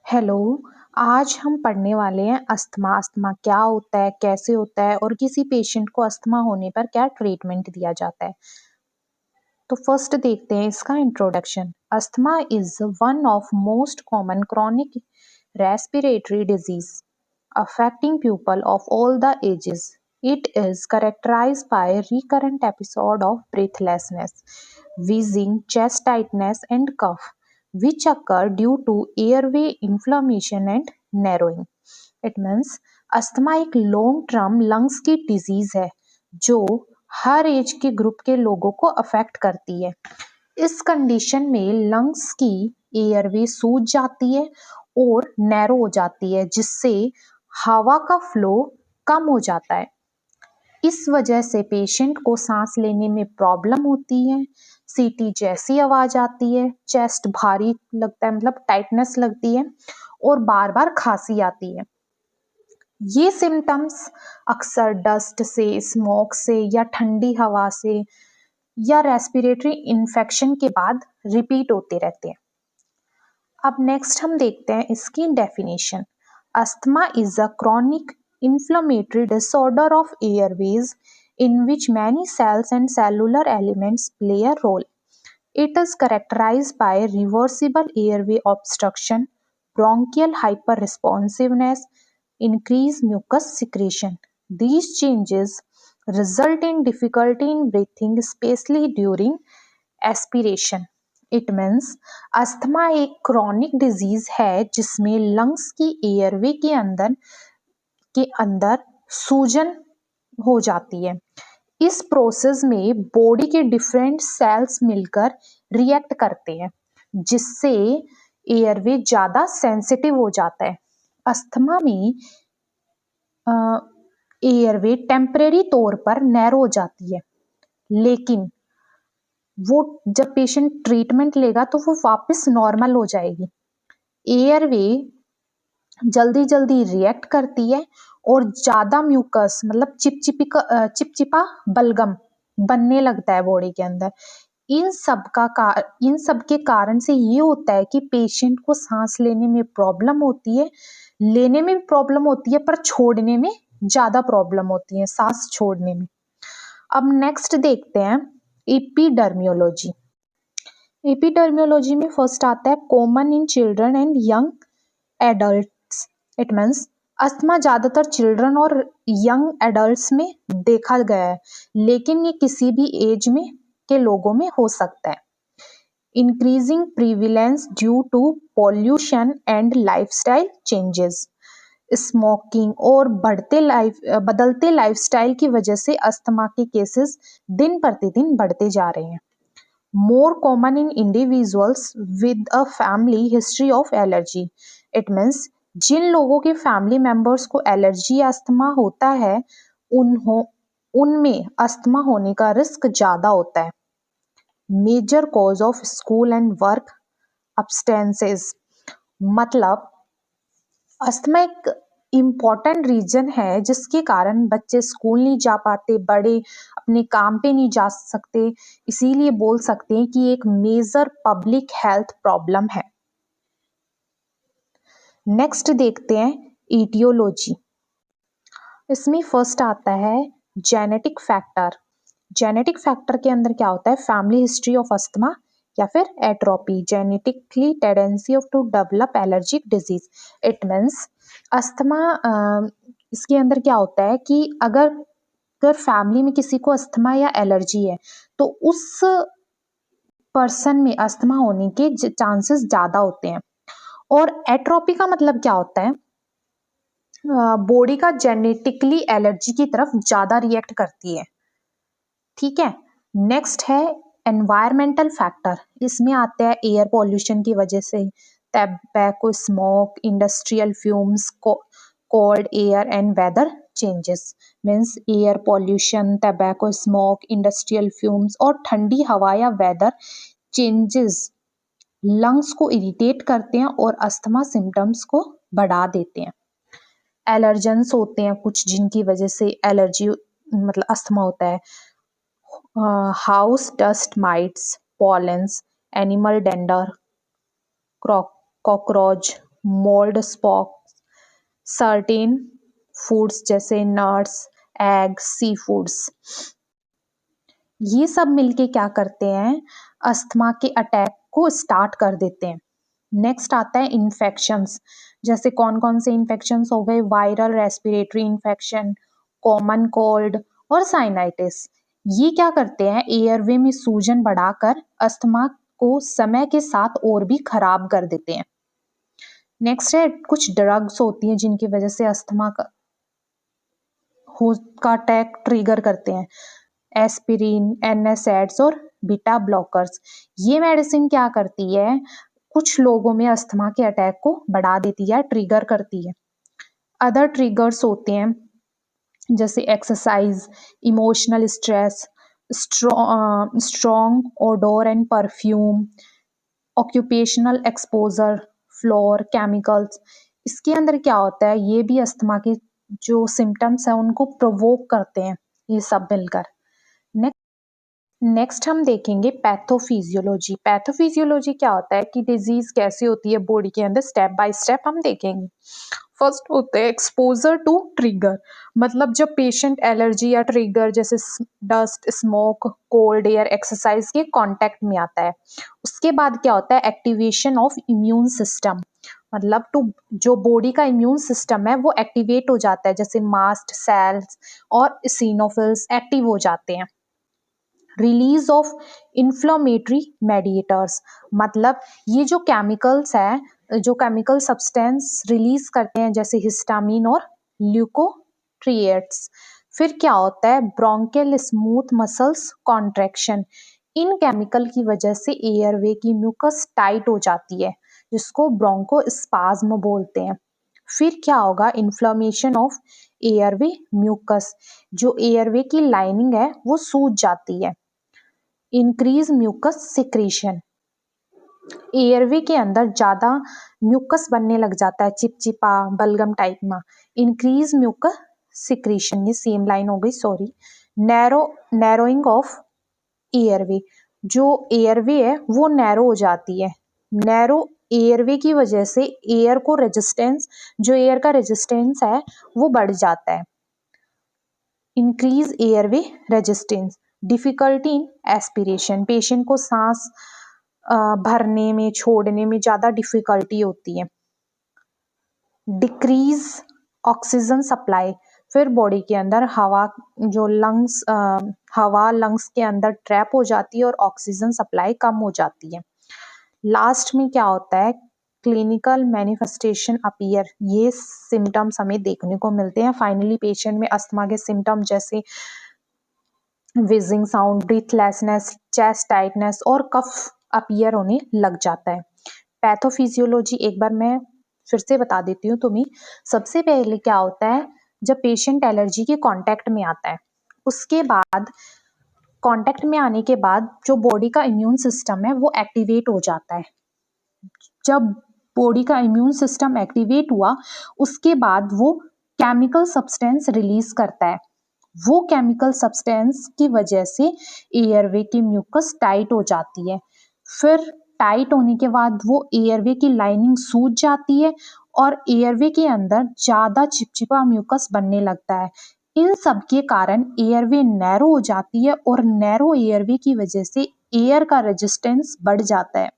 Hello. आज हम पढ़ने वाले हैं अस्थमा। अस्थमा क्या होता है, कैसे होता है और किसी पेशेंट को अस्थमा होने पर क्या ट्रीटमेंट दिया जाता है। तो फर्स्ट देखते हैं इसका introduction. Asthma is one of most common chronic respiratory disease affecting people of all the ages. It is characterized by recurrent episode of breathlessness, wheezing, chest tightness, and cough, which occur due to airway inflammation and narrowing. It means asthma एक long term lungs की disease है जो हर as के group के लोगों को affect करती है। इस कंडीशन में लंग्स की एयरवे सूज जाती है और नैरो हो जाती है, जिससे हवा का फ्लो कम हो जाता है। इस वजह से पेशेंट को सांस लेने में प्रॉब्लम होती है, सीटी जैसी आवाज आती है, चेस्ट भारी लगता है मतलब टाइटनेस लगती है और बार बार खांसी आती है। ये सिम्टम्स अक्सर डस्ट से, स्मोक से या ठंडी हवा से या रेस्पिरेटरी इन्फेक्शन के बाद रिपीट होते रहते हैं। अब नेक्स्ट हम देखते हैं इसकी definition. Asthma is a chronic inflammatory disorder of airways in which many cells and cellular elements play a role. It is characterized by reversible airway obstruction, bronchial hyperresponsiveness, increased mucus secretion. These changes result in difficulty in breathing, especially during aspiration. It means asthma एक chronic disease है जिसमें lungs की airway के अंदर सूजन हो जाती है। इस प्रोसेस में बॉडी के डिफरेंट सेल्स मिलकर रिएक्ट करते हैं, जिससे एयरवे ज़्यादा सेंसिटिव हो जाता है। अस्थमा में एयरवे टेम्परेरी तौर पर नैरो हो जाती है, लेकिन वो जब पेशेंट ट्रीटमेंट लेगा तो वो वापस नॉर्मल हो जाएगी। एयरवे जल्दी जल्दी रिएक्ट करती है और ज़्यादा म्यूकस मतलब चिपचिपा बलगम बनने लगता है बॉडी के अंदर। इन सब के कारण से ये होता है कि पेशेंट को सांस लेने में प्रॉब्लम होती है, लेने में भी प्रॉब्लम होती है, पर छोड़ने में ज़्यादा प्रॉब्लम होती है, सांस छोड़ने में। अब नेक्स्ट देखते हैं एपिडर्मियोलॉजी। एपिडर्मियोलॉजी में फर्स्ट आता है common in children and young adults. It means asthma ज़्यादातर चिल्ड्रन और यंग एडल्ट्स में देखा गया है, लेकिन ये किसी भी एज में के लोगों में हो सकता है। Increasing prevalence due to pollution and lifestyle changes. Smoking और बदलते लाइफस्टाइल की वजह से अस्थमा के केसेस दिन प्रतिदिन बढ़ते जा रहे हैं। More common in individuals with a family history of allergy. It means जिन लोगों के फैमिली मेंबर्स को एलर्जी या अस्थमा होता है उनमें अस्थमा होने का रिस्क ज़्यादा होता है। Major cause of school and work absences, मतलब अस्थमा एक इम्पॉर्टेंट रीजन है जिसके कारण बच्चे स्कूल नहीं जा पाते, बड़े अपने काम पे नहीं जा सकते। इसीलिए बोल सकते हैं कि एक मेजर पब्लिक हेल्थ प्रॉब्लम है। नेक्स्ट देखते हैं ईटियोलॉजी। इसमें फर्स्ट आता है जेनेटिक फैक्टर। जेनेटिक फैक्टर के अंदर क्या होता है, फैमिली हिस्ट्री ऑफ अस्थमा या फिर atopy, genetically tendency of to develop allergic disease. It means asthma इसके अंदर क्या होता है कि अगर फैमिली में किसी को अस्थमा या एलर्जी है तो उस पर्सन में अस्थमा होने के चांसेस ज़्यादा होते हैं। और एट्रोपी का मतलब क्या होता है, बॉडी का जेनेटिकली एलर्जी की तरफ ज़्यादा रिएक्ट करती है। ठीक है। नेक्स्ट है एनवायरमेंटल फैक्टर। इसमें आते हैं एयर पॉल्यूशन की वजह से, tobacco smoke, industrial fumes, cold air and weather changes. Means air pollution, tobacco smoke, industrial fumes और ठंडी हवा या वेदर चेंजेस लंग्स को इरिटेट करते हैं और अस्थमा सिम्टम्स को बढ़ा देते हैं। एलर्जेंस होते हैं कुछ जिनकी वजह से एलर्जी मतलब अस्थमा होता है। House dust mites, pollens, animal dander, cockroach, mould स्पॉक्स, certain foods जैसे नट्स, एग, सी फूड्स, ये सब मिलके क्या करते हैं, अस्थमा के अटैक को स्टार्ट कर देते हैं। नेक्स्ट आता है इन्फेक्शंस, जैसे कौन कौन से इन्फेक्शंस हो गए, viral respiratory infection, common cold और साइनाइटिस। ये क्या करते हैं, एयरवे में सूजन बढ़ाकर अस्थमा को समय के साथ और भी खराब कर देते हैं। नेक्स्ट है कुछ ड्रग्स होती हैं जिनकी वजह से अस्थमा का अटैक ट्रिगर करते हैं, एस्पिरिन, एनएसएड्स और बीटा ब्लॉकर्स। ये मेडिसिन क्या करती है, कुछ लोगों में अस्थमा के अटैक को बढ़ा देती है, ट्रिगर करती है। अदर ट्रिगर्स होते हैं जैसे exercise, emotional stress, strong odour and perfume, occupational exposure, floor, chemicals. इसके अंदर क्या होता है, ये भी अस्थमा के जो सिम्टम्स हैं उनको प्रोवोक करते हैं, ये सब मिलकर। नेक्स्ट हम देखेंगे पैथोफिजियोलॉजी। पैथोफिजियोलॉजी क्या होता है कि डिजीज कैसी होती है बॉडी के अंदर, स्टेप बाय स्टेप हम देखेंगे। फर्स्ट होता है एक्सपोजर टू ट्रिगर, मतलब जब पेशेंट एलर्जी या ट्रिगर जैसे dust, smoke, cold air, exercise के कांटेक्ट में आता है। उसके बाद क्या होता है, एक्टिवेशन ऑफ इम्यून सिस्टम, मतलब जो बॉडी का इम्यून सिस्टम है वो एक्टिवेट हो जाता है, जैसे मास्ट सेल्स और इसिनोफिल्स एक्टिव हो जाते हैं। रिलीज ऑफ इन्फ्लामेटरी मेडिएटर्स, मतलब ये जो केमिकल्स है, जो केमिकल सब्सटेंस रिलीज करते हैं जैसे हिस्टामिन और ल्यूकोट्रिएट्स। फिर क्या होता है, ब्रोंकियल स्मूथ मसल्स कॉन्ट्रैक्शन, इन केमिकल की वजह से एयरवे की म्यूकस टाइट हो जाती है, जिसको ब्रोंकोस्पाज्म बोलते हैं। फिर क्या होगा, इन्फ्लामेशन ऑफ एयरवे म्यूकस, जो एयरवे की लाइनिंग है वो सूज जाती है। इंक्रीज म्यूकस सिक्रीशन, एयरवे के अंदर ज्यादा म्यूकस बनने लग जाता है, चिपचिपा बलगम टाइप में। इंक्रीज म्यूकस सिक्रीशन, ये सेम लाइन हो गई, सॉरी। नैरोइंग ऑफ एयरवे, जो एयरवे है वो नैरो हो जाती है। नैरो एयरवे की वजह से एयर को रेजिस्टेंस, जो एयर का रेजिस्टेंस है वो बढ़ जाता है। Increase airway resistance, difficulty in aspiration, patient को सांस भरने में, छोड़ने में ज़्यादा डिफिकल्टी होती है। डिक्रीज ऑक्सीजन सप्लाई, फिर बॉडी के अंदर हवा, जो हवा लंग्स के अंदर ट्रैप हो जाती है और ऑक्सीजन सप्लाई कम हो जाती है। लास्ट में क्या होता है, क्लिनिकल मैनिफेस्टेशन अपीयर, ये सिम्टम्स हमें देखने को मिलते हैं। फाइनली पेशेंट में अस्थमा के सिम्टम जैसे wheezing sound, breathlessness, chest tightness और कफ अपीयर होने लग जाता है। पैथोफिजियोलॉजी एक बार मैं फिर से बता देती हूँ तुम्हें। सबसे पहले क्या होता है, जब पेशेंट एलर्जी के कांटेक्ट में आता है, उसके बाद कांटेक्ट में आने के बाद जो बॉडी का इम्यून सिस्टम है वो एक्टिवेट हो जाता है। जब बॉडी का इम्यून सिस्टम एक्टिवेट हुआ, उसके बाद वो केमिकल सब्सटेंस रिलीज करता है। वो केमिकल सब्सटेंस की वजह से एयरवे की म्यूकस टाइट हो जाती है। फिर टाइट होने के बाद वो एयरवे की लाइनिंग सूज जाती है और एयरवे के अंदर ज्यादा चिपचिपा म्यूकस बनने लगता है। इन सब के कारण एयरवे नैरो हो जाती है और नैरो एयरवे की वजह से एयर का रेजिस्टेंस बढ़ जाता है।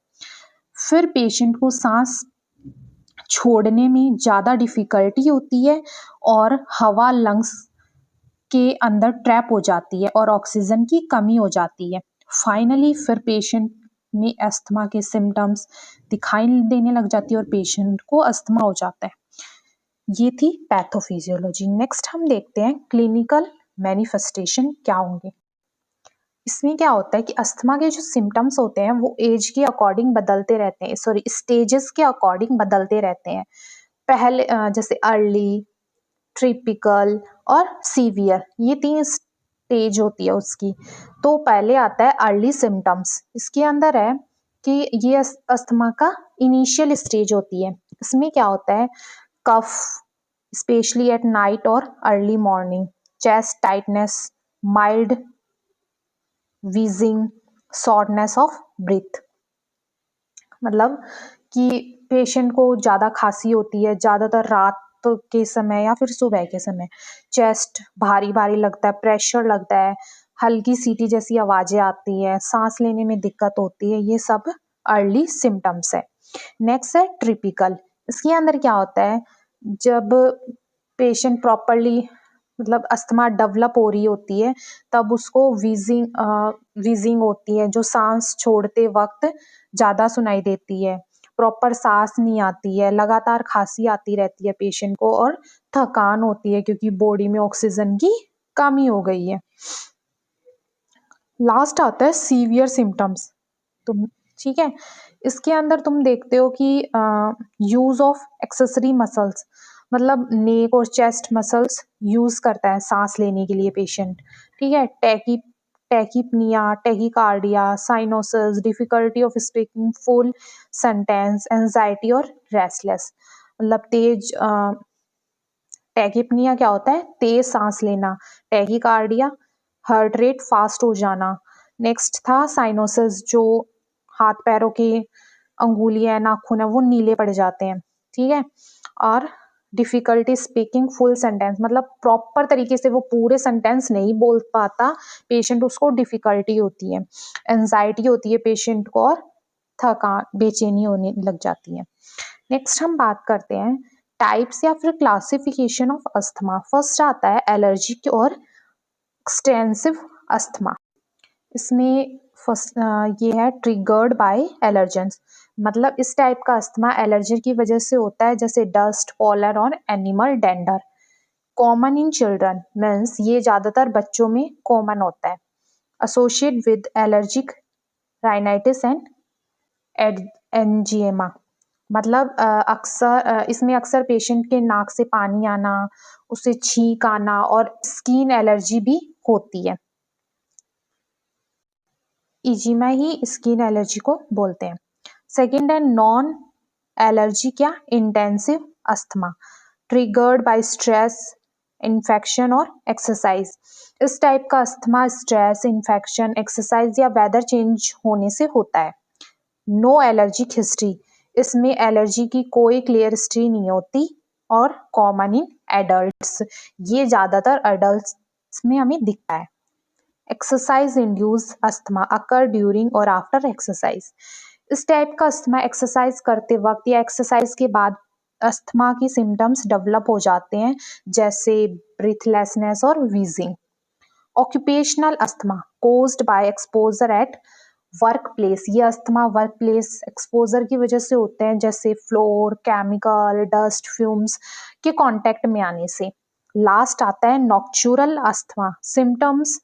फिर पेशेंट को सांस छोड़ने में ज़्यादा डिफिकल्टी होती है और हवा लंग्स के अंदर ट्रैप हो जाती है और ऑक्सीजन की कमी हो जाती है। फाइनली फिर पेशेंट में अस्थमा के सिम्टम्स दिखाई देने लग जाती है और पेशेंट को अस्थमा हो जाता है। ये थी पैथोफिजियोलॉजी। नेक्स्ट हम देखते हैं क्लिनिकल मैनिफेस्टेशन क्या होंगे। इसमें क्या होता है कि अस्थमा के जो सिम्टम्स होते हैं वो एज के अकॉर्डिंग बदलते रहते हैं, सॉरी स्टेजेस के अकॉर्डिंग बदलते रहते हैं। पहले जैसे अर्ली, ट्रिपिकल और सीवियर, ये 3 स्टेज होती है उसकी। तो पहले आता है अर्ली सिम्टम्स। इसके अंदर है कि ये अस्थमा का इनिशियल स्टेज होती है। इसमें क्या होता है, कफ स्पेशली एट नाइट और early morning, chest tightness, mild wheezing, shortness of breath, मतलब कि पेशेंट को ज़्यादा खांसी होती है, ज़्यादातर रात के समय या फिर सुबह के समय। चेस्ट भारी भारी लगता है, प्रेशर लगता है, हल्की सीटी जैसी आवाज़ें आती है, सांस लेने में दिक्कत होती है, ये सब अर्ली सिम्टम्स है। नेक्स्ट है ट्रिपिकल। इसके अंदर क्या होता है, जब पेशेंट प्रॉपरली मतलब अस्थमा डेवलप हो रही होती है तब उसको वीजिंग होती है, जो सांस छोड़ते वक्त ज़्यादा सुनाई देती है, प्रॉपर सांस नहीं आती है, लगातार खांसी आती रहती है पेशेंट को, और थकान होती है क्योंकि बॉडी में ऑक्सीजन की कमी हो गई है। लास्ट आता है सीवियर सिम्टम्स। तुम ठीक है, इसके अंदर तुम देखते हो कि यूज ऑफ एक्सेसरी मसल्स, मतलब नेक और चेस्ट मसल्स यूज करता है सांस लेने के लिए पेशेंट। ठीक है, tachypnea, tachycardia, cyanosis, difficulty of speaking full sentence, anxiety और रेस्टलेस। मतलब तेज टैकीपनिया क्या होता है, तेज सांस लेना। टैकीकार्डिया हार्ट रेट फास्ट हो जाना। नेक्स्ट था साइनोसिस, जो हाथ पैरों की अंगुलियां नाखून है वो नीले पड़ जाते हैं। ठीक है, और डिफिकल्टी स्पीकिंग फुल सेंटेंस, मतलब प्रॉपर तरीके से वो पूरे सेंटेंस नहीं बोल पाता पेशेंट, उसको डिफिकल्टी होती है। एंजाइटी होती है पेशेंट को, और थकान बेचैनी होने लग जाती है। नेक्स्ट हम बात करते हैं टाइप्स या फिर क्लासिफिकेशन ऑफ अस्थमा। फर्स्ट आता है एलर्जिक और एक्सटेंसिव अस्थमा। इसमें फर्स्ट ये है ट्रिगर्ड बाय एलर्जेंस, मतलब इस टाइप का अस्थमा एलर्जी की वजह से होता है, जैसे डस्ट, पॉलन और animal dander. Common in children means ये ज़्यादातर बच्चों में कॉमन होता है। Associate with allergic rhinitis and eczema, मतलब इसमें अक्सर पेशेंट के नाक से पानी आना, उसे छींक आना और स्किन एलर्जी भी होती है। इजिमा ही स्किन एलर्जी को बोलते हैं। सेकेंड है नॉन एलर्जी, क्या intensive asthma, triggered by stress, infection और एक्सरसाइज। इस टाइप का अस्थमा स्ट्रेस, इन्फेक्शन, एक्सरसाइज या वेदर चेंज होने से होता है। नो एलर्जिक हिस्ट्री, इसमें एलर्जी की कोई क्लियर हिस्ट्री नहीं होती, और कॉमन इन एडल्ट्स, ये ज़्यादातर एडल्ट्स में हमें दिखता है। एक्सरसाइज इंड्यूस अस्थमा अकर ड्यूरिंग और आफ्टर एक्सरसाइज। इस टाइप का अस्थमा एक्सरसाइज करते वक्त या एक्सरसाइज के बाद अस्थमा की सिम्टम्स डेवलप हो जाते हैं, जैसे ब्रीथलेसनेस और wheezing. Occupational asthma caused by exposure at work place, ये अस्थमा वर्क प्लेस एक्सपोजर की वजह से होते हैं, जैसे फ्लोर, केमिकल, डस्ट, फ्यूम्स के कांटेक्ट में आने से। लास्ट आता है nocturnal asthma, symptoms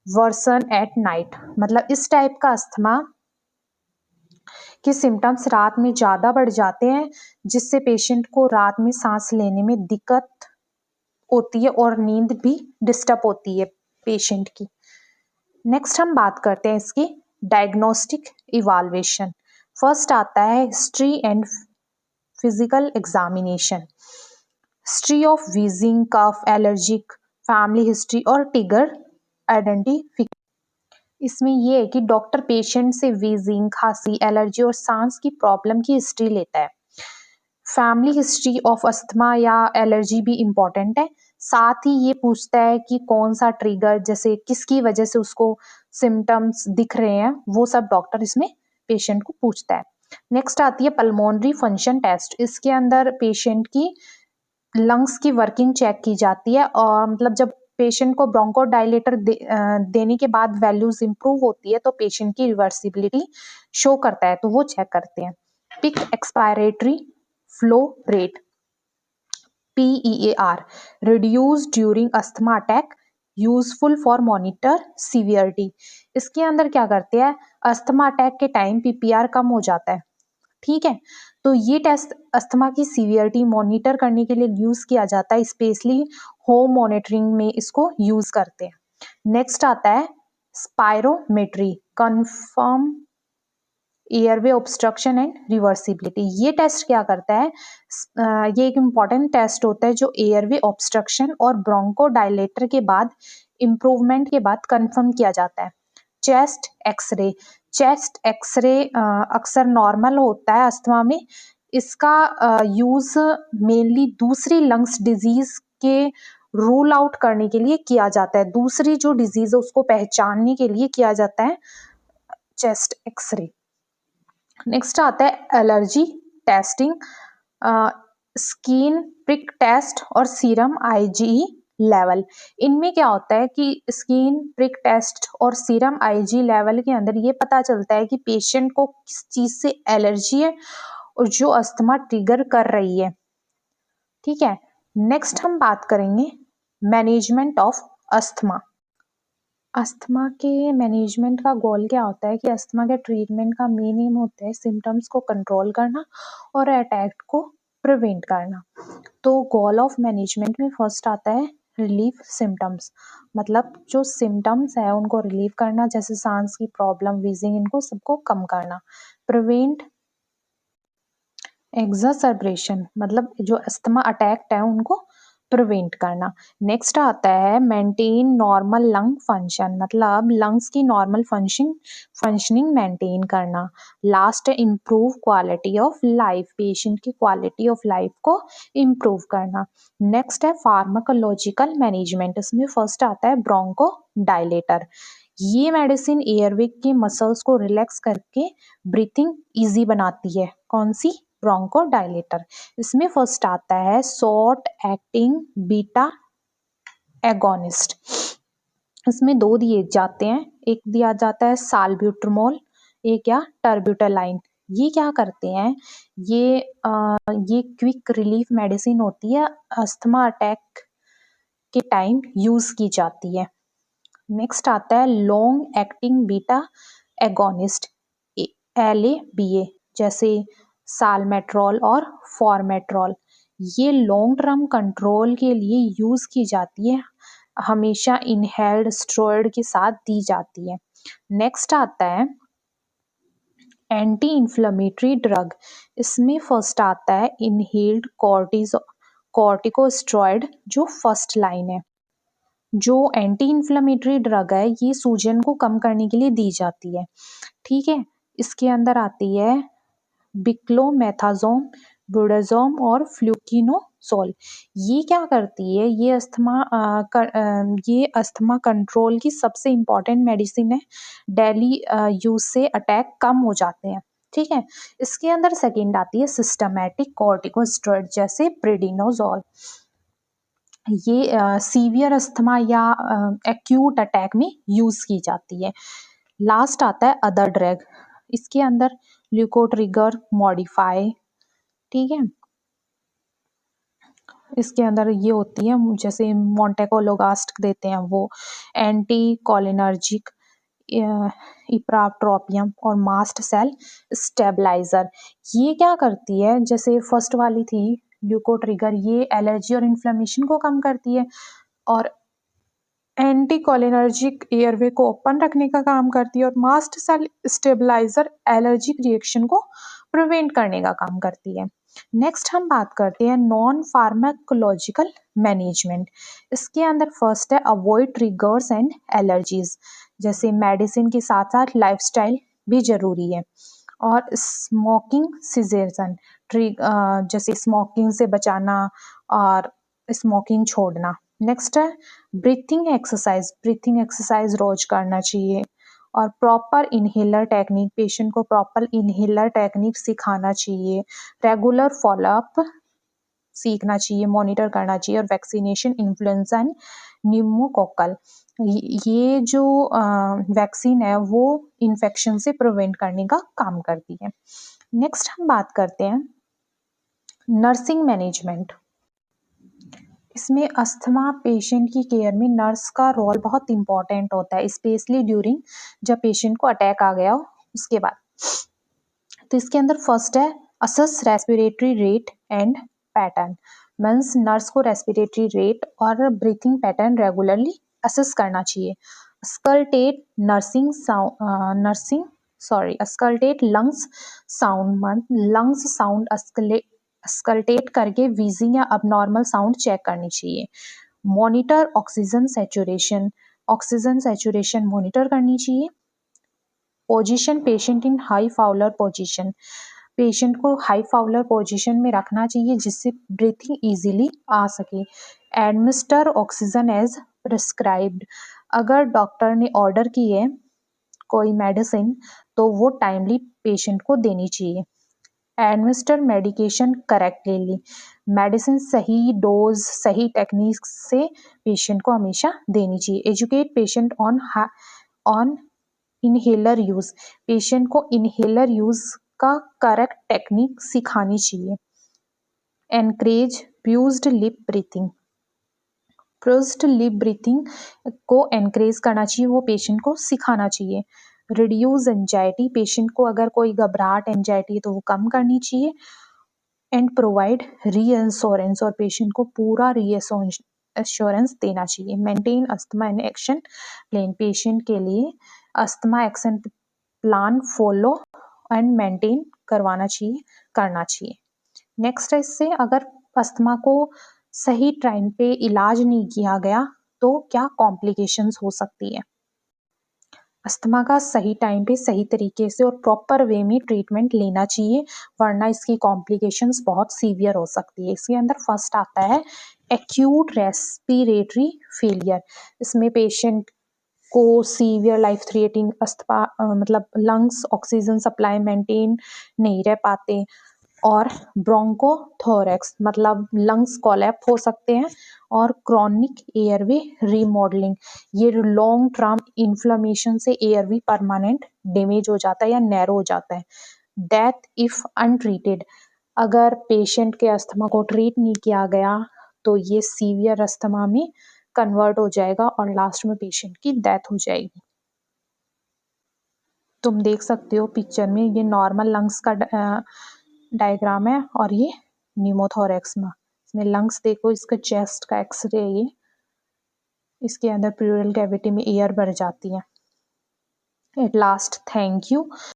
worsen at night, मतलब इस टाइप का अस्थमा के सिम्टम्स रात में ज़्यादा बढ़ जाते हैं, जिससे पेशेंट को रात में सांस लेने में दिक्कत होती है और नींद भी डिस्टर्ब होती है पेशेंट की। नेक्स्ट हम बात करते हैं इसकी डायग्नोस्टिक इवाल्वेशन। फर्स्ट आता है history and physical examination, history of wheezing, cough, allergic, family history और ट्रिगर आइडेंटिफिकेशन। इसमें यह है कि डॉक्टर पेशेंट से वीजिंग, खांसी, एलर्जी और सांस की प्रॉब्लम की हिस्ट्री लेता है। फैमिली हिस्ट्री ऑफ अस्थमा या एलर्जी भी इम्पॉर्टेंट है, साथ ही ये पूछता है कि कौन सा ट्रिगर, जैसे किसकी वजह से उसको सिम्टम्स दिख रहे हैं, वो सब डॉक्टर इसमें पेशेंट को पूछता है। नेक्स्ट आती है पल्मोनरी फंक्शन टेस्ट। इसके अंदर पेशेंट की लंग्स की वर्किंग चेक की जाती है, और मतलब जब पेशेंट को ब्रोंकोडायलेटर देने के बाद वैल्यूज इंप्रूव होती है तो पेशेंट की रिवर्सिबिलिटी शो करता है, तो वो चेक करते हैं। Peak expiratory flow rate PEAR reduced during asthma attack, useful for monitor severity. इसके अंदर क्या करते हैं, अस्थमा अटैक के टाइम PPR कम हो जाता है। ठीक है, तो ये टेस्ट अस्थमा की सीवियरिटी मॉनिटर करने के लिए यूज किया जाता है, स्पेशली होम मॉनिटरिंग में इसको यूज करते हैं। नेक्स्ट आता है spirometry, confirm airway obstruction and reversibility. ये टेस्ट क्या करता है, ये एक इम्पॉर्टेंट टेस्ट होता है जो एयरवे ऑब्स्ट्रक्शन और ब्रोंकोडायलेटर के बाद इम्प्रूवमेंट के बाद कंफर्म किया जाता है। चेस्ट एक्सरे, चेस्ट एक्सरे अक्सर नॉर्मल होता है अस्थमा में, इसका यूज़ मेनली दूसरी लंग्स डिजीज़ के रूल आउट करने के लिए किया जाता है। दूसरी जो डिजीज़ है उसको पहचानने के लिए किया जाता है चेस्ट एक्सरे। नेक्स्ट आता है allergy testing, skin prick test और सीरम आईजीई लेवल। इनमें क्या होता है कि स्किन प्रिक टेस्ट और सीरम आईजी लेवल के अंदर ये पता चलता है कि पेशेंट को किस चीज़ से एलर्जी है और जो अस्थमा ट्रिगर कर रही है। ठीक है, नेक्स्ट हम बात करेंगे मैनेजमेंट ऑफ अस्थमा। अस्थमा के मैनेजमेंट का गोल क्या होता है कि अस्थमा के ट्रीटमेंट का मेन एम होता है सिम्टम्स को कंट्रोल करना और अटैक को प्रिवेंट करना। तो गोल ऑफ मैनेजमेंट में फर्स्ट आता है रिलीफ सिम्टम्स, मतलब जो सिम्टम्स है उनको रिलीव करना, जैसे सांस की प्रॉब्लम, वीजिंग, इनको सबको कम करना। प्रिवेंट एक्सरबरेशन, मतलब जो अस्थमा अटैक है उनको प्रिवेंट करना। नेक्स्ट आता है मेंटेन नॉर्मल लंग फंक्शन, मतलब लंग्स की नॉर्मल फंक्शनिंग मेंटेन करना। लास्ट है improve quality of life, patient की क्वालिटी ऑफ लाइफ को इम्प्रूव करना। नेक्स्ट है फार्माकोलॉजिकल मैनेजमेंट, इसमें फर्स्ट आता है ब्रोंको डायलेटर। ये मेडिसिन एयरवे के मसल्स को रिलैक्स करके ब्रीथिंग इजी बनाती है। कौन सी? Bronchodilator. इसमें फर्स्ट आता है शॉर्ट एक्टिंग बीटा एगोनिस्ट। इसमें दो दिए जाते हैं, एक दिया जाता है साल्ब्यूटामोल, एक या टर्ब्यूटालाइन। ये क्या करते हैं, ये क्विक रिलीफ मेडिसिन होती है, अस्थमा अटैक के टाइम यूज की जाती है। नेक्स्ट आता है long acting beta agonist, LABA, जैसे सालमेट्रॉल और फॉर्मेट्रॉल। ये लॉन्ग टर्म कंट्रोल के लिए यूज की जाती है, हमेशा इनहेल्ड स्टेरॉइड के साथ दी जाती है। नेक्स्ट आता है एंटी इन्फ्लेमेटरी ड्रग, इसमें फर्स्ट आता है इनहेल्ड कॉर्टिकोस्टेरॉइड, जो फर्स्ट लाइन है। जो एंटी इन्फ्लेमेटरी ड्रग है ये सूजन को कम करने के लिए दी जाती है। ठीक है, इसके अंदर आती है बिक्लोमेथाजोम, बुडाजोम और फ्लूकिनोसोल। ये क्या करती है, ये अस्थमा कंट्रोल की सबसे इम्पॉर्टेंट मेडिसिन है। डेली यूज से अटैक कम हो जाते हैं। ठीक है, इसके अंदर सेकेंड आती है सिस्टमैटिक कॉर्टिकोस्टेरॉइड, जैसे प्रेडिनोजोल। ये सीवियर अस्थमा या एक्यूट अटैक में यूज की जाती है। लास्ट आता है अदर ड्रग, इसके अंदर ल्यूकोट्रिगर मॉडिफाई। ठीक है, इसके अंदर ये होती है, जैसे मोंटेकोलोगास्ट देते हैं वो, एंटी कोलिनर्जिक, इप्राट्रोपियम और मास्ट सेल स्टेबलाइजर। ये क्या करती है, जैसे फर्स्ट वाली थी ल्यूकोट्रिगर, ये एलर्जी और इन्फ्लेमेशन को कम करती है, और एंटी कोलिनर्जिक एयरवे को ओपन रखने का काम करती है, और mast cell stabilizer allergic reaction को प्रिवेंट करने का काम करती है। नेक्स्ट हम बात करते हैं नॉन फार्माकोलॉजिकल मैनेजमेंट। इसके अंदर फर्स्ट है अवॉइड ट्रिगर्स एंड एलर्जीज, जैसे मेडिसिन के साथ साथ लाइफस्टाइल भी जरूरी है। और स्मोकिंग सिजेशन, जैसे स्मोकिंग से बचाना और स्मोकिंग छोड़ना। नेक्स्ट है ब्रीथिंग एक्सरसाइज रोज करना चाहिए। और प्रॉपर इनहेलर टेक्निक, पेशेंट को प्रॉपर इनहेलर टेक्निक सिखाना चाहिए। रेगुलर फॉलोअप सीखना चाहिए, मॉनिटर करना चाहिए। और वैक्सीनेशन इन्फ्लुएंजा एंड न्यूमोकोकल, ये जो वैक्सीन है वो इन्फेक्शन से प्रिवेंट करने का काम करती है। नेक्स्ट हम बात करते हैं नर्सिंग मैनेजमेंट। इसमें अस्थमा पेशेंट की केयर में नर्स का रोल बहुत इंपॉर्टेंट होता है, स्पेशली ड्यूरिंग जब पेशेंट को अटैक आ गया हो उसके बाद। तो इसके अंदर फर्स्ट है assess respiratory rate and pattern, means nurse को रेस्पिरेटरी रेट और ब्रीथिंग पैटर्न रेगुलरली असेस करना चाहिए। अस्कल्टेट अस्कल्टेट लंग्स साउंड अस्कल्टेट करके वीजिंग या अबनॉर्मल साउंड चेक करनी चाहिए। मॉनिटर ऑक्सीजन सैचुरेशन मॉनिटर करनी चाहिए। Position patient in high Fowler position, patient को हाई फाउलर पोजीशन में रखना चाहिए जिससे ब्रीथिंग इजीली आ सके। एडमिनिस्टर ऑक्सीजन एज प्रिस्क्राइब्ड, अगर डॉक्टर ने ऑर्डर की है कोई मेडिसिन तो वो टाइमली पेशेंट को देनी चाहिए। एडमिनिस्टर मेडिकेशन करेक्टली, मेडिसिन सही डोज सही टेक्निक से पेशेंट को हमेशा देनी चाहिए। Educate patient on inhaler use, patient को इनहेलर यूज का करेक्ट टेक्निक सिखानी चाहिए। Encourage pursed lip breathing, pursed lip breathing को एनकरेज करना चाहिए, वो पेशेंट को सिखाना चाहिए। रिड्यूस एंजाइटी, पेशेंट को अगर कोई घबराहट एंजाइटी है तो वो कम करनी चाहिए। एंड प्रोवाइड रीअश्योरेंस, और पेशेंट को पूरा रीअश्योरेंस देना चाहिए। Maintain asthma and action plan, patient के लिए asthma action plan follow and maintain करवाना चाहिए, करना चाहिए। नेक्स्ट है इससे, अगर अस्थमा को सही टाइम पे इलाज नहीं किया गया तो क्या कॉम्प्लिकेशंस हो सकती है। अस्थमा का सही टाइम पे सही तरीके से और प्रॉपर वे में ट्रीटमेंट लेना चाहिए, वरना इसकी कॉम्प्लिकेशंस बहुत सीवियर हो सकती है। इसके अंदर फर्स्ट आता है एक्यूट रेस्पिरेटरी फेलियर, इसमें पेशेंट को सीवियर लाइफ थ्रेटनिंग अस्थमा मतलब लंग्स ऑक्सीजन सप्लाई मेंटेन नहीं रह पाते, और ब्रोंकोथोरैक्स मतलब लंग्स कोलैप्स हो सकते हैं, और क्रॉनिक एयरवे रीमॉडलिंग, ये लॉन्ग टर्म इन्फ्लेमेशन से एयरवे परमानेंट डैमेज हो जाता है या नैरो हो जाता है। डेथ इफ अनट्रीटेड, अगर पेशेंट के अस्थमा को ट्रीट नहीं किया गया तो ये सीवियर अस्थमा में कन्वर्ट हो जाएगा और लास्ट में पेशेंट की डेथ हो जाएगी। तुम देख सकते हो पिक्चर में, ये नॉर्मल लंग्स का डायग्राम है और ये न्यूमोथोरैक्स में, इसमें लंग्स देखो, इसका चेस्ट का एक्सरे है ये, इसके अंदर प्लूरल कैविटी में एयर भर जाती है। At last, thank you.